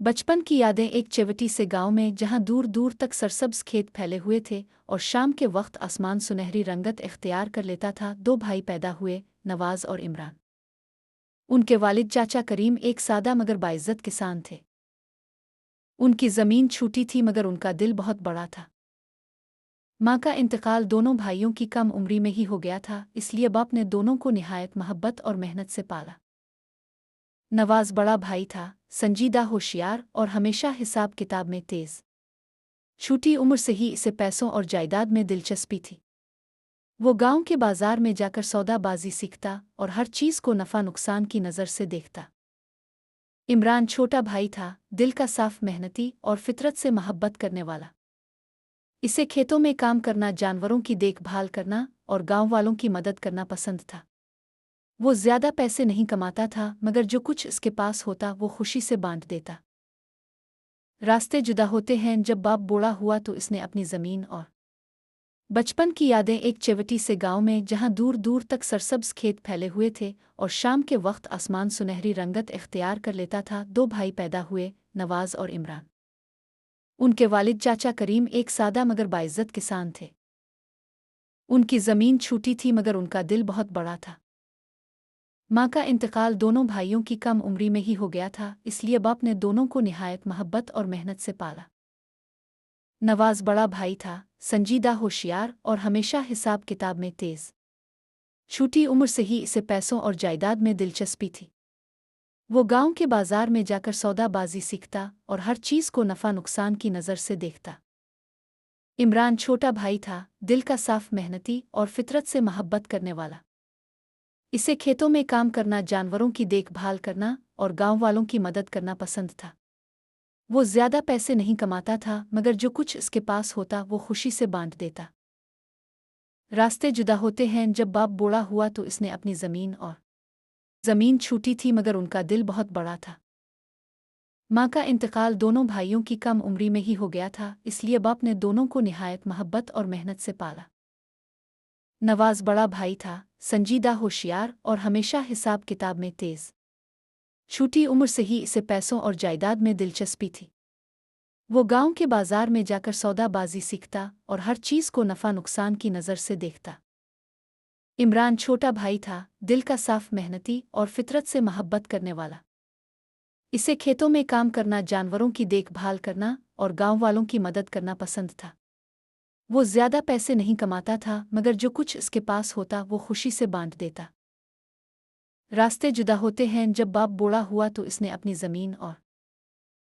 बचपन की यादें एक चवटी से गांव में जहां दूर दूर तक सरसब्ज खेत फैले हुए थे और शाम के वक्त आसमान सुनहरी रंगत इख्तियार कर लेता था। दो भाई पैदा हुए, नवाज और इमरान। उनके वालिद चाचा करीम एक सादा मगर बाइज्जत किसान थे। उनकी ज़मीन छोटी थी मगर उनका दिल बहुत बड़ा था। माँ का इंतकाल दोनों भाइयों की कम उम्री में ही हो गया था, इसलिए बाप ने दोनों को निहायत मोहब्बत और मेहनत से पाला। नवाज बड़ा भाई था, संजीदा, होशियार और हमेशा हिसाब किताब में तेज। छोटी उम्र से ही इसे पैसों और जायदाद में दिलचस्पी थी। वो गांव के बाजार में जाकर सौदाबाजी सीखता और हर चीज़ को नफ़ा नुकसान की नज़र से देखता। इमरान छोटा भाई था, दिल का साफ, मेहनती और फितरत से मोहब्बत करने वाला। इसे खेतों में काम करना, जानवरों की देखभाल करना और गांव वालों की मदद करना पसंद था। वो ज़्यादा पैसे नहीं कमाता था, मगर जो कुछ इसके पास होता वो खुशी से बांट देता। रास्ते जुदा होते हैं। जब बाप बूढ़ा हुआ तो इसने अपनी ज़मीन और बचपन की यादें एक चवटी से गांव में जहां दूर दूर तक सरसब्ज खेत फैले हुए थे और शाम के वक्त आसमान सुनहरी रंगत इख्तियार कर लेता था। दो भाई पैदा हुए, नवाज और इमरान। उनके वालिद चाचा करीम एक सादा मगर बाइज्जत किसान थे। उनकी ज़मीन छोटी थी मगर उनका दिल बहुत बड़ा था। माँ का इंतकाल दोनों भाइयों की कम उम्री में ही हो गया था, इसलिए बाप ने दोनों को निहायत मोहब्बत और मेहनत से पाला। नवाज बड़ा भाई था, संजीदा, होशियार और हमेशा हिसाब किताब में तेज। छोटी उम्र से ही इसे पैसों और जायदाद में दिलचस्पी थी। वो गांव के बाजार में जाकर सौदाबाजी सीखता और हर चीज़ को नफ़ा नुकसान की नज़र से देखता। इमरान छोटा भाई था, दिल का साफ, मेहनती और फितरत से मोहब्बत करने वाला। इसे खेतों में काम करना, जानवरों की देखभाल करना और गांव वालों की मदद करना पसंद था। वो ज़्यादा पैसे नहीं कमाता था, मगर जो कुछ इसके पास होता वो खुशी से बांट देता। रास्ते जुदा होते हैं। जब बाप बूढ़ा हुआ तो इसने अपनी ज़मीन छोटी थी मगर उनका दिल बहुत बड़ा था। माँ का इंतकाल दोनों भाइयों की कम उम्री में ही हो गया था, इसलिए बाप ने दोनों को निहायत मोहब्बत और मेहनत से पाला। नवाज बड़ा भाई था, संजीदा, होशियार और हमेशा हिसाब किताब में तेज। छोटी उम्र से ही इसे पैसों और जायदाद में दिलचस्पी थी। वो गांव के बाजार में जाकर सौदाबाजी सीखता और हर चीज़ को नफ़ा नुकसान की नज़र से देखता। इमरान छोटा भाई था, दिल का साफ, मेहनती और फितरत से मोहब्बत करने वाला। इसे खेतों में काम करना, जानवरों की देखभाल करना और गांव वालों की मदद करना पसंद था। वो ज़्यादा पैसे नहीं कमाता था, मगर जो कुछ इसके पास होता वो खुशी से बांट देता। रास्ते जुदा होते हैं। जब बाप बूढ़ा हुआ तो इसने अपनी ज़मीन और